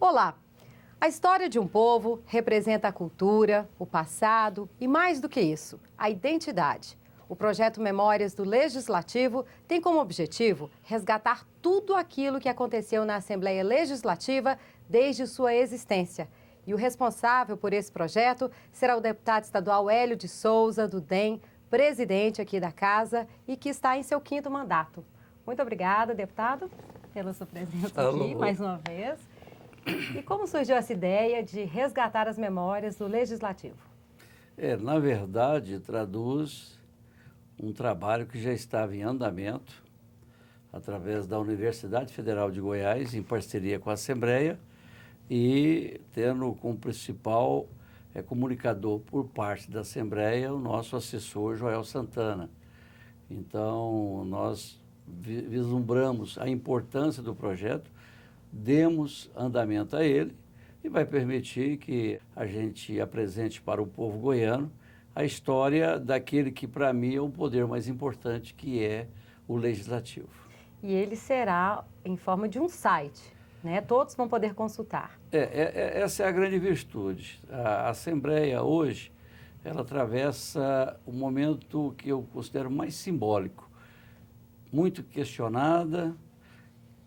Olá! A história de um povo representa a cultura, o passado e, mais do que isso, a identidade. O projeto Memórias do Legislativo tem como objetivo resgatar tudo aquilo que aconteceu na Assembleia Legislativa desde sua existência. E o responsável por esse projeto será o deputado estadual Hélio de Souza, do DEM, presidente aqui da Casa e que está em seu 5º mandato. Muito obrigada, deputado, pela sua presença aqui mais uma vez. E como surgiu essa ideia de resgatar as memórias do Legislativo? Na verdade, traduz um trabalho que já estava em andamento através da Universidade Federal de Goiás, em parceria com a Assembleia, e tendo como principal comunicador por parte da Assembleia o nosso assessor Joel Santana. Então, nós vislumbramos a importância do projeto, demos andamento a ele e vai permitir que a gente apresente para o povo goiano a história daquele que, para mim, é o poder mais importante, que é o Legislativo. E ele será em forma de um site, né? Todos vão poder consultar. Essa é a grande virtude. A Assembleia, hoje, ela atravessa um momento que eu considero mais simbólico, muito questionada.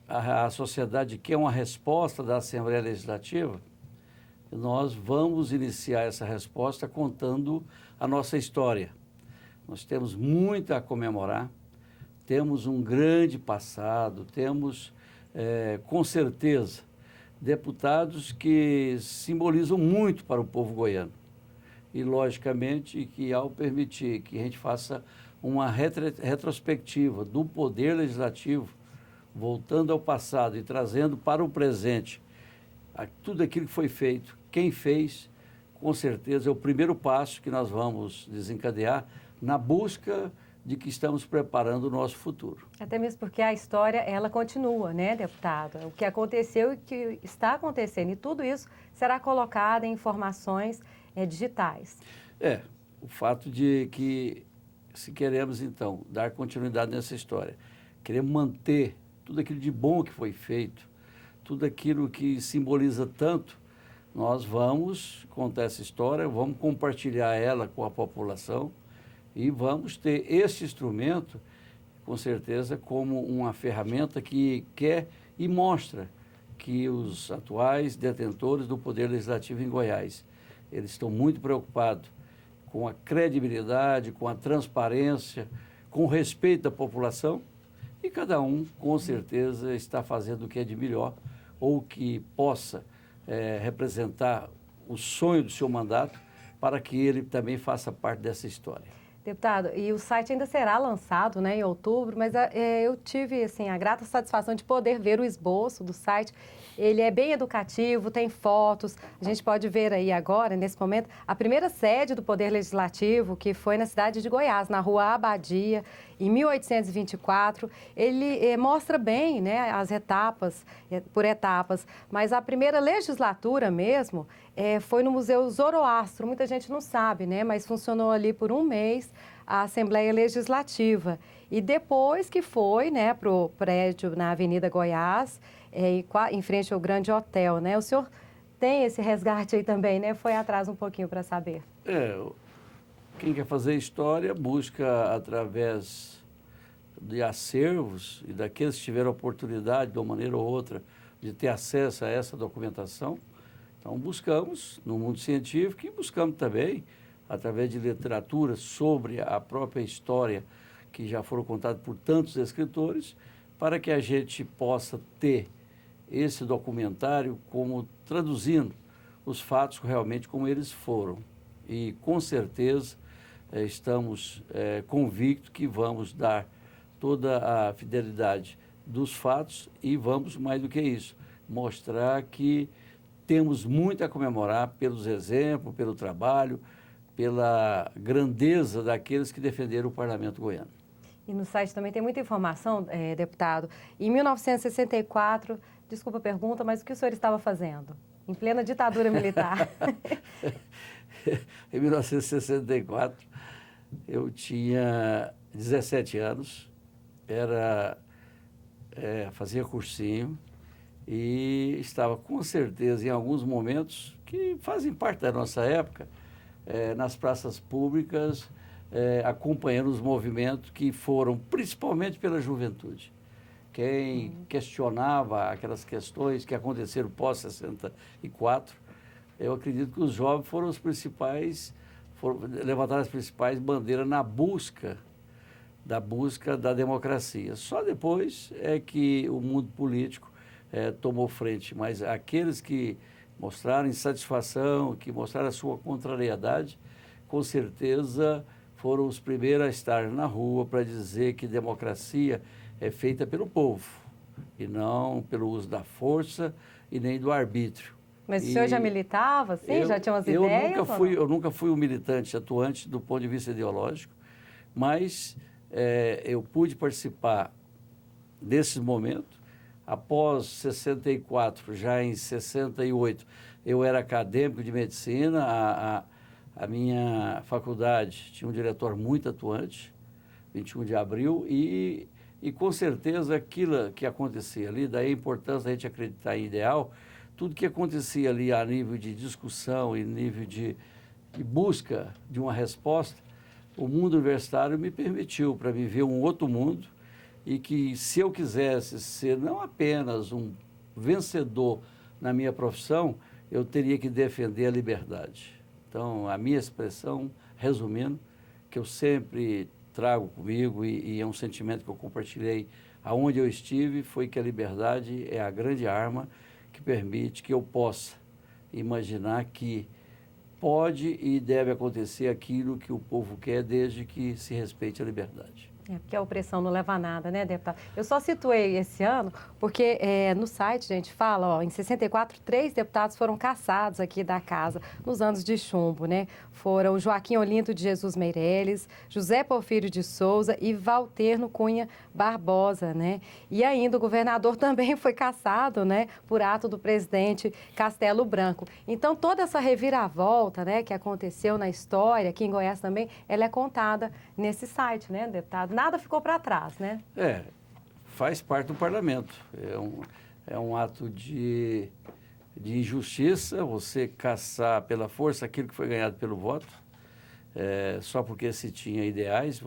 A sociedade quer uma resposta da Assembleia Legislativa. Nós vamos iniciar essa resposta contando a nossa história. Nós temos muito a comemorar, temos um grande passado, temos, com certeza, deputados que simbolizam muito para o povo goiano. E, logicamente, que ao permitir que a gente faça uma retrospectiva do Poder Legislativo, voltando ao passado e trazendo para o presente tudo aquilo que foi feito, quem fez, com certeza é o primeiro passo que nós vamos desencadear na busca de que estamos preparando o nosso futuro. Até mesmo porque a história, ela continua, né, deputado? O que aconteceu e o que está acontecendo, e tudo isso será colocado em informações digitais. O fato de que, se queremos, então, dar continuidade nessa história, queremos manter tudo aquilo de bom que foi feito, tudo aquilo que simboliza tanto, nós vamos contar essa história, vamos compartilhar ela com a população e vamos ter esse instrumento, com certeza, como uma ferramenta que quer e mostra que os atuais detentores do Poder Legislativo em Goiás, eles estão muito preocupados com a credibilidade, com a transparência, com o respeito da população, e cada um, com certeza, está fazendo o que é de melhor ou que possa representar o sonho do seu mandato para que ele também faça parte dessa história. Deputado, e o site ainda será lançado, né, em outubro, mas eu tive assim, a grata satisfação de poder ver o esboço do site. Ele é bem educativo, tem fotos. A gente pode ver aí agora, nesse momento, a primeira sede do Poder Legislativo, que foi na cidade de Goiás, na Rua Abadia, em 1824. Ele mostra bem, né, as etapas, por etapas, mas a primeira legislatura mesmo foi no Museu Zoroastro. Muita gente não sabe, né, mas funcionou ali por um mês a Assembleia Legislativa. E depois que foi, né, para o prédio na Avenida Goiás, em frente ao Grande Hotel, né? O senhor tem esse resgate aí também, né? Foi atrás um pouquinho para saber. Quem quer fazer história busca através de acervos e daqueles que tiveram oportunidade, de uma maneira ou outra, de ter acesso a essa documentação. Então, buscamos no mundo científico e buscamos também através de literatura sobre a própria história que já foram contadas por tantos escritores, para que a gente possa ter esse documentário como traduzindo os fatos realmente como eles foram. E, com certeza, estamos convictos que vamos dar toda a fidelidade dos fatos e vamos, mais do que isso, mostrar que temos muito a comemorar pelos exemplos, pelo trabalho, pela grandeza daqueles que defenderam o Parlamento goiano. E no site também tem muita informação, deputado. Em 1964, desculpa a pergunta, mas o que o senhor estava fazendo? Em plena ditadura militar. Em 1964, eu tinha 17 anos, fazia cursinho e estava com certeza em alguns momentos que fazem parte da nossa época, nas praças públicas, acompanhando os movimentos que foram principalmente pela juventude. Quem questionava aquelas questões que aconteceram pós-64, eu acredito que os jovens foram os principais, levantaram as principais bandeiras na busca da democracia. Só depois é que o mundo político tomou frente, mas aqueles que mostraram insatisfação, que mostraram a sua contrariedade, com certeza foram os primeiros a estar na rua para dizer que democracia é feita pelo povo e não pelo uso da força e nem do arbítrio. Mas o senhor já militava, sim? Já tinha umas ideias? Eu nunca fui um militante atuante do ponto de vista ideológico, mas eu pude participar desses momentos. Após 64, já em 68, eu era acadêmico de medicina. A minha faculdade tinha um diretor muito atuante, 21 de abril, e com certeza aquilo que acontecia ali, daí a importância da gente acreditar em ideal, tudo que acontecia ali a nível de discussão e nível de busca de uma resposta, o mundo universitário me permitiu para viver um outro mundo e que se eu quisesse ser não apenas um vencedor na minha profissão, eu teria que defender a liberdade. Então, a minha expressão, resumindo, que eu sempre trago comigo e é um sentimento que eu compartilhei aonde eu estive, foi que a liberdade é a grande arma que permite que eu possa imaginar que pode e deve acontecer aquilo que o povo quer, desde que se respeite a liberdade. Porque a opressão não leva a nada, né, deputado? Eu só situei esse ano porque no site, gente, fala, em 64, 3 deputados foram cassados aqui da casa nos anos de chumbo, né? Foram Joaquim Olinto de Jesus Meireles, José Porfírio de Souza e Valterno Cunha Barbosa, né? E ainda o governador também foi cassado, né, por ato do presidente Castelo Branco. Então, toda essa reviravolta, né, que aconteceu na história, aqui em Goiás também, ela é contada nesse site, né, deputado? Nada ficou para trás, né? Faz parte do parlamento. É um ato de injustiça você caçar pela força aquilo que foi ganhado pelo voto, só porque se tinha ideais.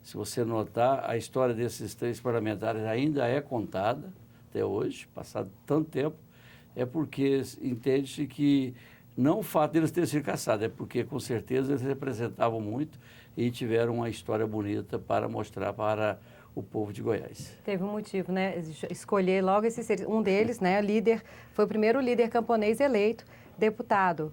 Se você notar, a história desses 3 parlamentares ainda é contada até hoje, passado tanto tempo, é porque entende-se que não o fato deles terem sido caçados, é porque com certeza eles representavam muito e tiveram uma história bonita para mostrar para o povo de Goiás. Teve um motivo, né? Escolher logo um deles, né? Líder, foi o primeiro líder camponês eleito, deputado,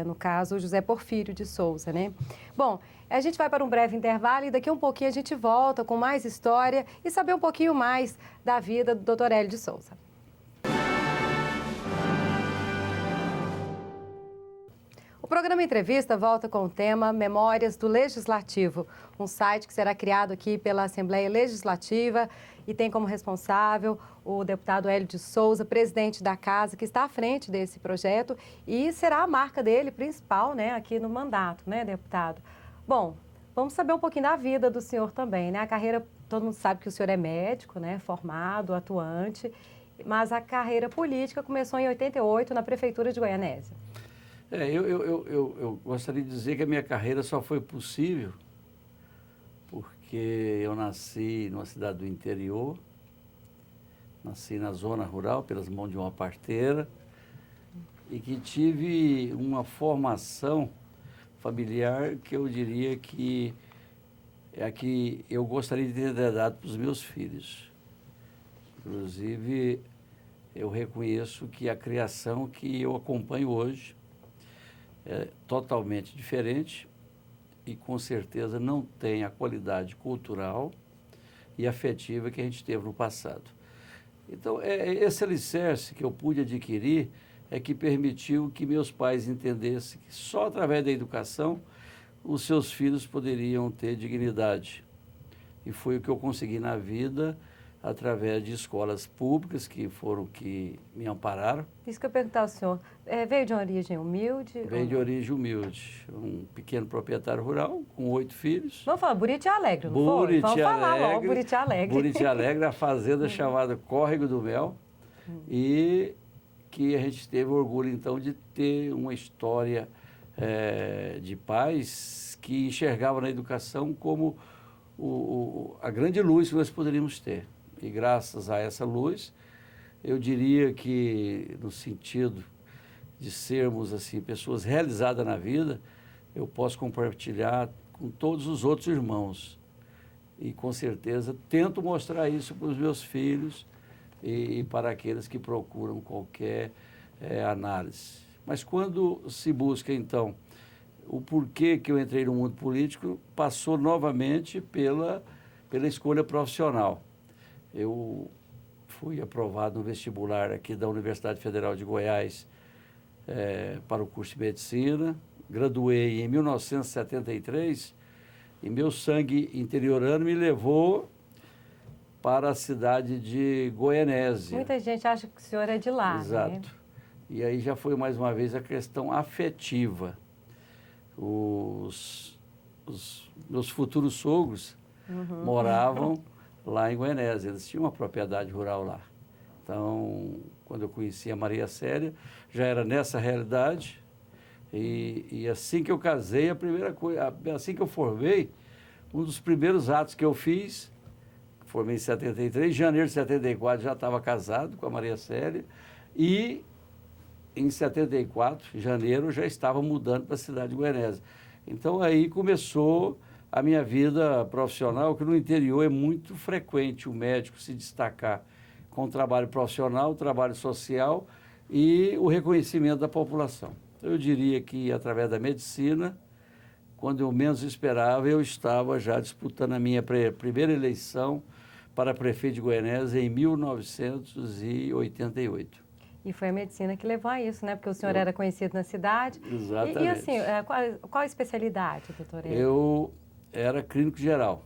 no caso, José Porfírio de Souza, né? Bom, a gente vai para um breve intervalo e daqui a um pouquinho a gente volta com mais história e saber um pouquinho mais da vida do Dr. Hélio de Souza. O programa Entrevista volta com o tema Memórias do Legislativo, um site que será criado aqui pela Assembleia Legislativa e tem como responsável o deputado Hélio de Souza, presidente da Casa, que está à frente desse projeto e será a marca dele principal, né, aqui no mandato, né, deputado? Bom, vamos saber um pouquinho da vida do senhor também, né? A carreira, todo mundo sabe que o senhor é médico, né, formado, atuante, mas a carreira política começou em 88 na Prefeitura de Goianésia. Eu gostaria de dizer que a minha carreira só foi possível porque eu nasci numa cidade do interior, nasci na zona rural, pelas mãos de uma parteira, e que tive uma formação familiar que eu diria que é a que eu gostaria de ter dado para os meus filhos. Inclusive, eu reconheço que a criação que eu acompanho hoje é totalmente diferente e com certeza não tem a qualidade cultural e afetiva que a gente teve no passado. Então, esse alicerce que eu pude adquirir é que permitiu que meus pais entendessem que só através da educação os seus filhos poderiam ter dignidade. E foi o que eu consegui na vida através de escolas públicas que foram que me ampararam. Isso que eu perguntar ao senhor, veio de uma origem humilde? Veio de origem humilde, um pequeno proprietário rural com 8 filhos. Vamos falar Buriti Alegre, não foi? Vamos falar logo, Buriti Alegre. Buriti Alegre, a fazenda chamada Córrego do Mel, e que a gente teve orgulho, então, de ter uma história de pais que enxergavam na educação como a grande luz que nós poderíamos ter. E graças a essa luz, eu diria que, no sentido de sermos assim pessoas realizadas na vida, eu posso compartilhar com todos os outros irmãos. E, com certeza, tento mostrar isso para os meus filhos e para aqueles que procuram qualquer análise. Mas quando se busca, então, o porquê que eu entrei no mundo político, passou novamente pela escolha profissional. Eu fui aprovado no vestibular aqui da Universidade Federal de Goiás para o curso de Medicina, graduei em 1973 e meu sangue interiorano me levou para a cidade de Goianésia. Muita gente acha que o senhor é de lá, Exato. né? E aí já foi mais uma vez a questão afetiva. Os meus futuros sogros moravam lá em Goianésia, eles tinham uma propriedade rural lá. Então, quando eu conheci a Maria Célia, já era nessa realidade. E assim que eu casei, a primeira coisa, assim que eu formei, um dos primeiros atos que eu fiz, formei em 73, em janeiro de 74 já estava casado com a Maria Célia, e em 74, em janeiro, já estava mudando para a cidade de Goianésia. Então aí começou a minha vida profissional, que no interior é muito frequente o médico se destacar com o trabalho profissional, o trabalho social e o reconhecimento da população. Eu diria que, através da medicina, quando eu menos esperava, eu estava já disputando a minha primeira eleição para prefeito de Goianésia em 1988. E foi a medicina que levou a isso, né? Porque o senhor era conhecido na cidade. Exatamente. E assim, qual a especialidade, doutor? Eu era clínico geral.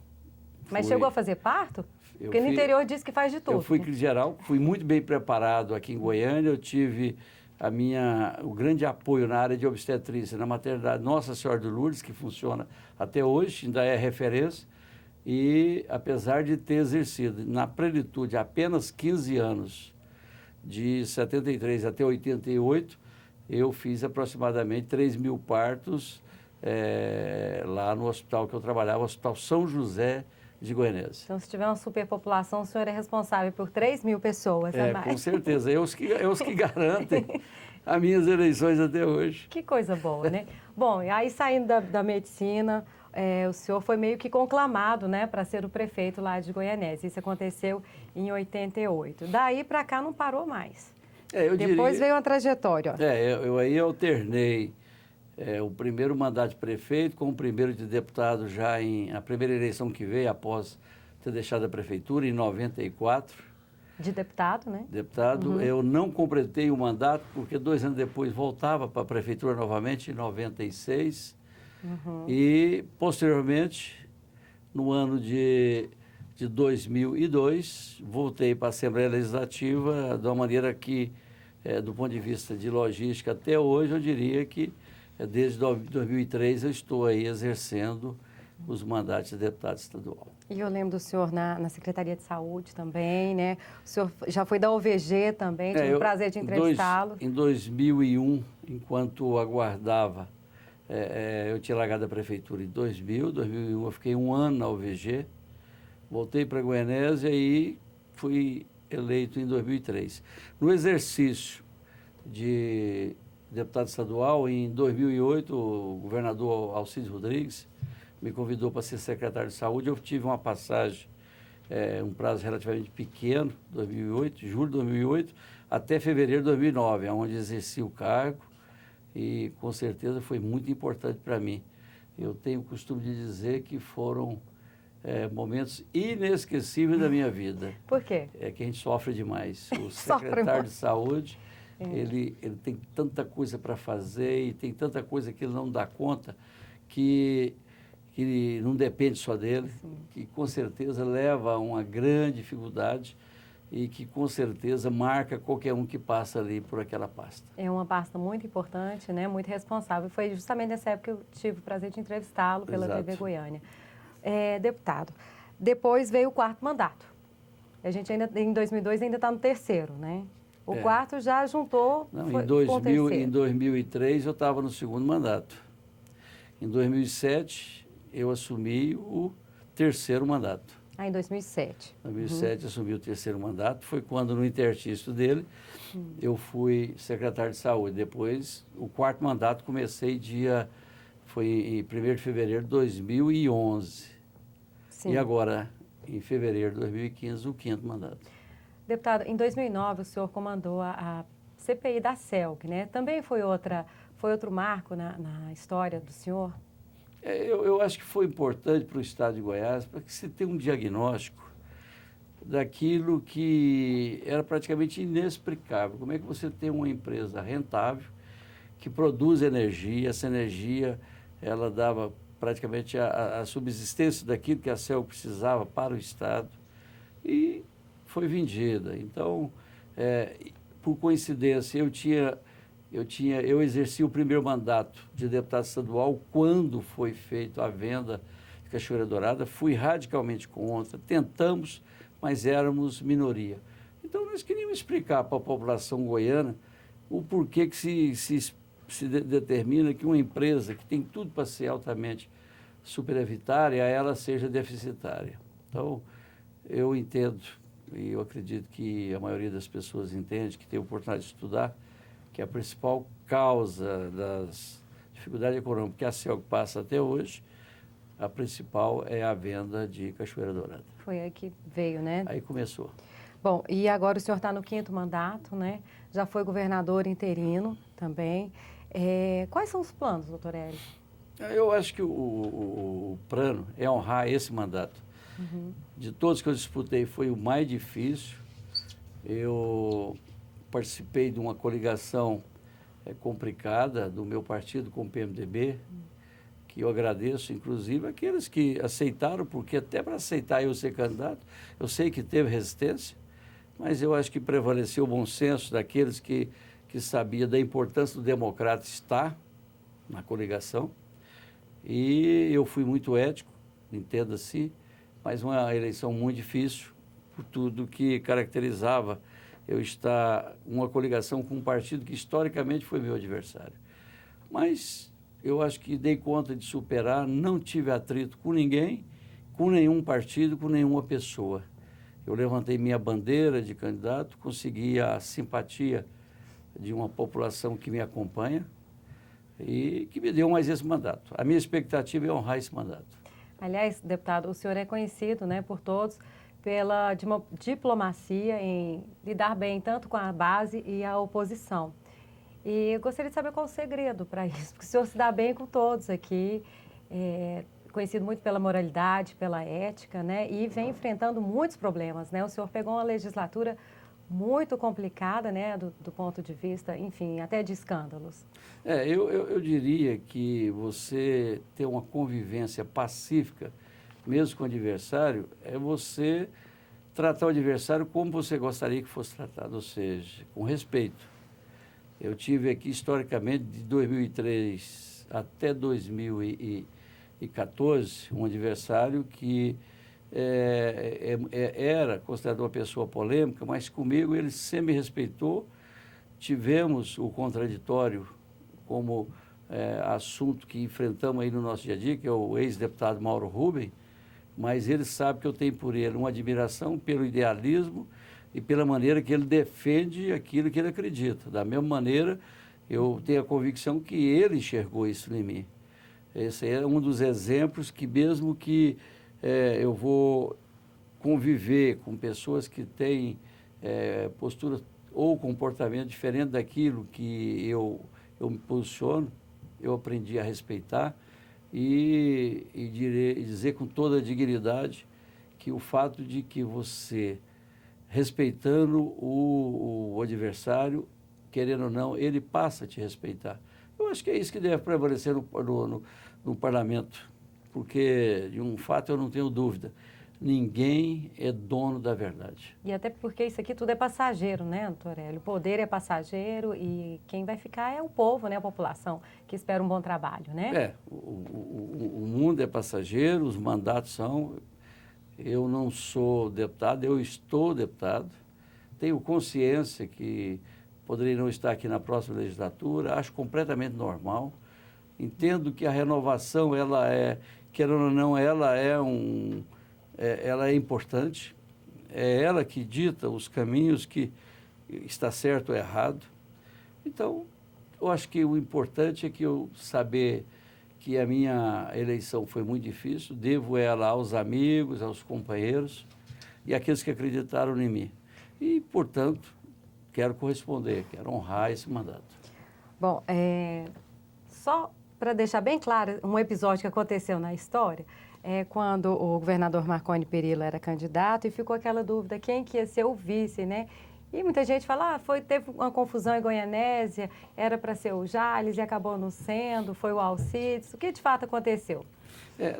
Mas chegou a fazer parto? Porque no interior diz que faz de tudo. Eu fui clínico geral, fui muito bem preparado aqui em Goiânia, eu tive o grande apoio na área de obstetrícia, na maternidade Nossa Senhora de Lourdes, que funciona até hoje, ainda é referência, e apesar de ter exercido na plenitude apenas 15 anos, de 73 até 88, eu fiz aproximadamente 3.000 partos lá no hospital que eu trabalhava, o Hospital São José de Goianésia. Então, se tiver uma superpopulação, o senhor é responsável por 3.000 pessoas a mais. Com certeza. É os que garantem as minhas eleições até hoje. Que coisa boa, né? Bom, e aí saindo da medicina, o senhor foi meio que conclamado, né, para ser o prefeito lá de Goianésia. Isso aconteceu em 88. Daí para cá não parou mais. Depois veio uma trajetória. Eu aí alternei o primeiro mandato de prefeito com o primeiro de deputado já a primeira eleição que veio após ter deixado a prefeitura em 94. De deputado, né? Deputado. Eu não completei o mandato porque 2 anos depois voltava para a prefeitura novamente em 96. E posteriormente, no ano de 2002, voltei para a Assembleia Legislativa de uma maneira que, do ponto de vista de logística até hoje, eu diria que desde 2003 eu estou aí exercendo os mandatos de deputado estadual. E eu lembro do senhor na Secretaria de Saúde também, né? O senhor já foi da OVG também, tive o prazer de entrevistá-lo. Em 2001, enquanto aguardava, eu tinha largado a prefeitura em 2001, eu fiquei 1 ano na OVG, voltei para Goianésia e fui eleito em 2003. No exercício de deputado estadual, em 2008, o governador Alcides Rodrigues me convidou para ser secretário de saúde. Eu tive uma passagem, um prazo relativamente pequeno, 2008, julho de 2008, até fevereiro de 2009, onde exerci o cargo e, com certeza, foi muito importante para mim. Eu tenho o costume de dizer que foram momentos inesquecíveis da minha vida. Por quê? É que a gente sofre demais. O secretário de saúde, ele tem tanta coisa para fazer e tem tanta coisa que ele não dá conta, que não depende só dele, que com certeza leva a uma grande dificuldade e que com certeza marca qualquer um que passa ali por aquela pasta. É uma pasta muito importante, né? Muito responsável. Foi justamente nessa época que eu tive o prazer de entrevistá-lo pela TV Goiânia. Deputado, depois veio o 4º mandato. A gente ainda, em 2002, ainda está no 3º, né? O quarto já juntou, Não, foi em com o terceiro. em 2003 eu estava no segundo mandato. Em 2007 eu assumi o terceiro mandato. Ah, em 2007. Em 2007 assumi o terceiro mandato. Foi quando, no interstício dele, eu fui secretário de saúde. Depois, o quarto mandato foi em 1º de fevereiro de 2011. Sim. E agora, em fevereiro de 2015, o quinto mandato. Deputado, em 2009 o senhor comandou a CPI da CELG, né? Também foi outro marco na história do senhor? Eu acho que foi importante para o Estado de Goiás para que se tenha um diagnóstico daquilo que era praticamente inexplicável. Como é que você tem uma empresa rentável que produz energia, essa energia ela dava praticamente a subsistência daquilo que a CELG precisava para o Estado e foi vendida. Então, por coincidência, eu exerci o primeiro mandato de deputado estadual quando foi feita a venda de Cachoeira Dourada, fui radicalmente contra, tentamos, mas éramos minoria. Então, nós queríamos explicar para a população goiana o porquê que se determina que uma empresa que tem tudo para ser altamente superavitária, ela seja deficitária. Então, eu entendo, e eu acredito que a maioria das pessoas entende, que tem a oportunidade de estudar, que a principal causa das dificuldades econômicas que a CELG passa até hoje, a principal é a venda de Cachoeira Dourada. Foi aí que veio, né? Aí começou. Bom, e agora o senhor está no quinto mandato, né? Já foi governador interino também. Quais são os planos, doutor Hélio? Eu acho que o plano é honrar esse mandato. De todos que eu disputei, foi o mais difícil. Eu participei de uma coligação complicada do meu partido com o PMDB, que eu agradeço, inclusive, aqueles que aceitaram, porque até para aceitar eu ser candidato, eu sei que teve resistência, mas eu acho que prevaleceu o bom senso daqueles que sabiam da importância do democrata estar na coligação. E eu fui muito ético, entenda-se, mas uma eleição muito difícil, por tudo que caracterizava eu estar uma coligação com um partido que historicamente foi meu adversário. Mas eu acho que dei conta de superar, não tive atrito com ninguém, com nenhum partido, com nenhuma pessoa. Eu levantei minha bandeira de candidato, consegui a simpatia de uma população que me acompanha e que me deu mais esse mandato. A minha expectativa é honrar esse mandato. Aliás, deputado, o senhor é conhecido, né, por todos pela diplomacia em lidar bem tanto com a base e a oposição. E eu gostaria de saber qual o segredo para isso, porque o senhor se dá bem com todos aqui, conhecido muito pela moralidade, pela ética, né, e vem enfrentando muitos problemas, né? O senhor pegou uma legislatura muito complicada, né, do ponto de vista, enfim, até de escândalos. Eu diria que você ter uma convivência pacífica, mesmo com o adversário, é você tratar o adversário como você gostaria que fosse tratado, ou seja, com respeito. Eu tive aqui, historicamente, de 2003 até 2014, um adversário que era considerado uma pessoa polêmica, mas comigo ele sempre me respeitou. Tivemos o contraditório como assunto que enfrentamos aí no nosso dia a dia, que é o ex-deputado Mauro Rubem, mas ele sabe que eu tenho por ele uma admiração pelo idealismo e pela maneira que ele defende aquilo que ele acredita. Da mesma maneira, eu tenho a convicção que ele enxergou isso em mim. Esse é um dos exemplos que, mesmo que eu vou conviver com pessoas que têm postura ou comportamento diferente daquilo que eu me posiciono, eu aprendi a respeitar e dizer com toda a dignidade que o fato de que você, respeitando o adversário, querendo ou não, ele passa a te respeitar. Eu acho que é isso que deve prevalecer no parlamento, porque de um fato eu não tenho dúvida. Ninguém é dono da verdade. E até porque isso aqui tudo é passageiro, né, doutor Hélio? O poder é passageiro e quem vai ficar é o povo, né, a população, que espera um bom trabalho, né? O mundo é passageiro, os mandatos são. Eu não sou deputado, eu estou deputado. tenho consciência que poderia não estar aqui na próxima legislatura, acho completamente normal. Entendo que a renovação, ela é, querendo ou não, ela é importante. É ela que dita os caminhos que está certo ou errado. Então, eu acho que o importante é que eu saber que a minha eleição foi muito difícil, devo ela aos amigos, aos companheiros e àqueles que acreditaram em mim. E, portanto, quero corresponder, quero honrar esse mandato. Bom, só para deixar bem claro, um episódio que aconteceu na história, quando o governador Marconi Perillo era candidato e ficou aquela dúvida, quem que ia ser o vice, né? E muita gente fala, teve uma confusão em Goianésia, era para ser o Jales e acabou não sendo, foi o Alcides. O que de fato aconteceu?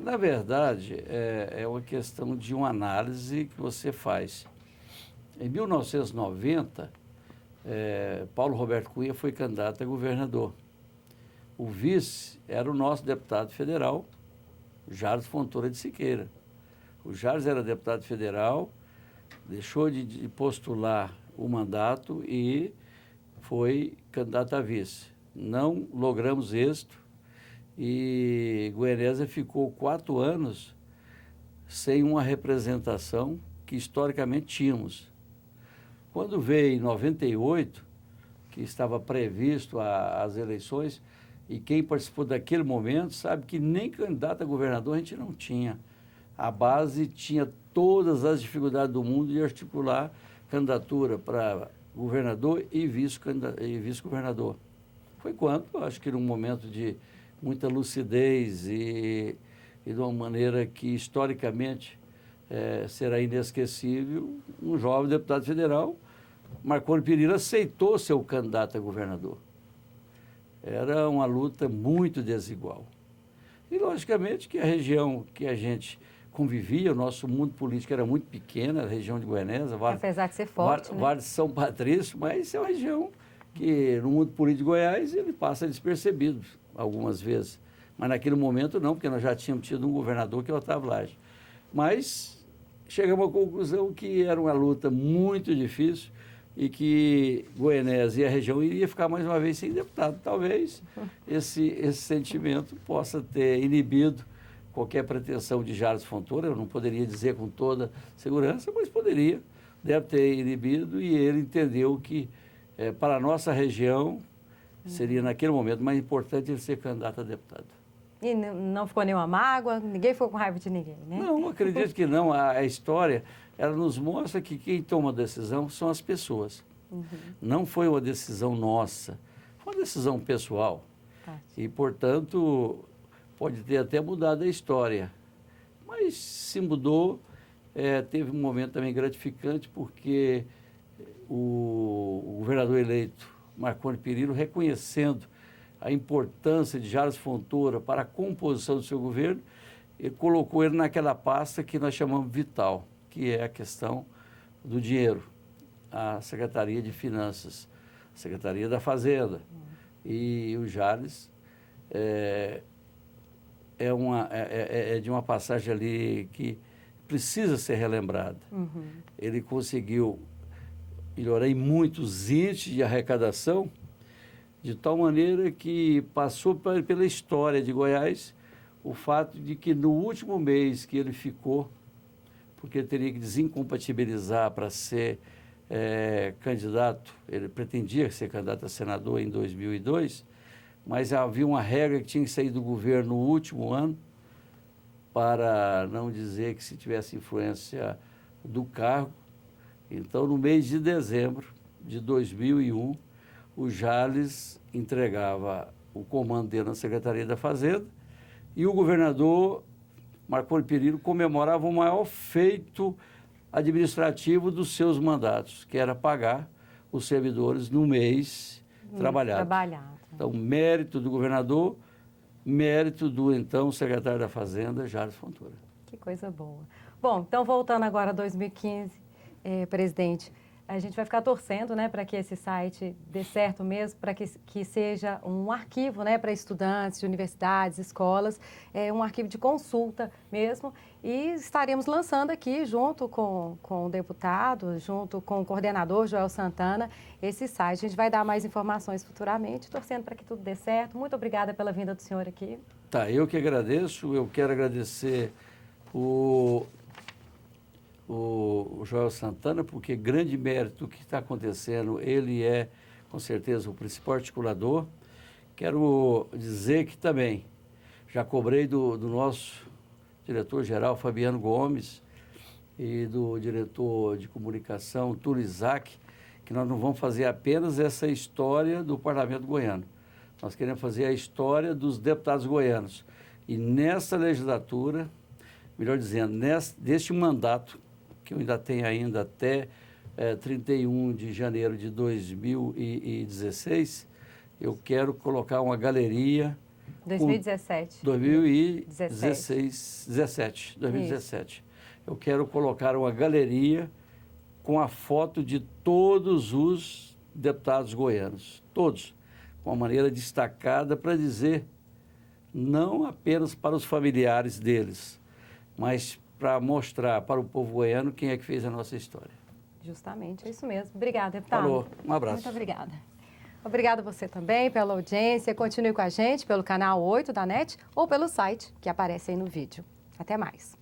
Na verdade, é uma questão de uma análise que você faz. Em 1990, Paulo Roberto Cunha foi candidato a governador. O vice era o nosso deputado federal, Jales Fontoura de Siqueira. O Jales era deputado federal, deixou de postular o mandato e foi candidato a vice. Não logramos êxito e Goianésia ficou 4 anos sem uma representação que historicamente tínhamos. Quando veio em 98, que estava previsto as eleições, e quem participou daquele momento sabe que nem candidato a governador a gente não tinha. A base tinha todas as dificuldades do mundo de articular candidatura para governador e vice-governador. Foi quando, acho que num momento de muita lucidez e de uma maneira que historicamente será inesquecível, um jovem deputado federal, Marconi Perillo, aceitou ser o candidato a governador. Era uma luta muito desigual. E, logicamente, que a região que a gente convivia, o nosso mundo político era muito pequeno, a região de Goianésia. Apesar de ser forte, Vale de São Patrício, mas é uma região que, no mundo político de Goiás, ele passa despercebido algumas vezes. Mas naquele momento não, porque nós já tínhamos tido um governador que é o Otávio Lage. Mas chegamos à conclusão que era uma luta muito difícil e que Goianésia e a região iria ficar mais uma vez sem deputado. Talvez esse sentimento possa ter inibido qualquer pretensão de Jales Fontoura, eu não poderia dizer com toda segurança, mas deve ter inibido, e ele entendeu que para a nossa região seria naquele momento mais importante ele ser candidato a deputado. E não ficou nenhuma mágoa, ninguém ficou com raiva de ninguém, né? Não, acredito que não. A história, ela nos mostra que quem toma a decisão são as pessoas. Não foi uma decisão nossa, foi uma decisão pessoal. E, portanto, pode ter até mudado a história. Mas se mudou, teve um momento também gratificante, porque o governador eleito, Marconi Perillo, reconhecendo a importância de Jales Fontoura para a composição do seu governo, ele colocou ele naquela pasta que nós chamamos vital, que é a questão do dinheiro, a Secretaria de Finanças, a Secretaria da Fazenda. E o Jales é de uma passagem ali que precisa ser relembrada. Ele conseguiu melhorar em muitos índices de arrecadação, de tal maneira que passou pela história de Goiás o fato de que no último mês que ele ficou, porque ele teria que desincompatibilizar para ser candidato, ele pretendia ser candidato a senador em 2002, mas havia uma regra que tinha que sair do governo no último ano, para não dizer que se tivesse influência do cargo. Então, no mês de dezembro de 2001, o Jales entregava o comando dele na Secretaria da Fazenda e o governador Marconi Perillo comemorava o maior feito administrativo dos seus mandatos, que era pagar os servidores no mês trabalhado. Então, mérito do governador, mérito do então secretário da Fazenda, Jales Fontoura. Que coisa boa. Bom, então voltando agora a 2015, presidente, A gente vai ficar torcendo, né, para que esse site dê certo mesmo, para que seja um arquivo, né, para estudantes de universidades, escolas, um arquivo de consulta mesmo. E estaremos lançando aqui, junto com o deputado, junto com o coordenador Joel Santana, esse site. A gente vai dar mais informações futuramente, torcendo para que tudo dê certo. Muito obrigada pela vinda do senhor aqui. Tá, eu que agradeço. Eu quero agradecer o Joel Santana, porque grande mérito do que está acontecendo, ele é, com certeza, o principal articulador. Quero dizer que também já cobrei do nosso diretor-geral, Fabiano Gomes, e do diretor de comunicação, Túlio Isaac, que nós não vamos fazer apenas essa história do Parlamento goiano. Nós queremos fazer a história dos deputados goianos. E nessa legislatura, melhor dizendo, deste mandato, que eu ainda tenho ainda até 31 de janeiro de 2016, eu quero colocar uma galeria... 2017. 2017. Eu quero colocar uma galeria com a foto de todos os deputados goianos, todos, com uma maneira destacada para dizer, não apenas para os familiares deles, mas para mostrar para o povo goiano quem é que fez a nossa história. Justamente, é isso mesmo. Obrigada, deputado. Falou, um abraço. Muito obrigada. Obrigada a você também pela audiência. Continue com a gente pelo canal 8 da NET ou pelo site que aparece aí no vídeo. Até mais.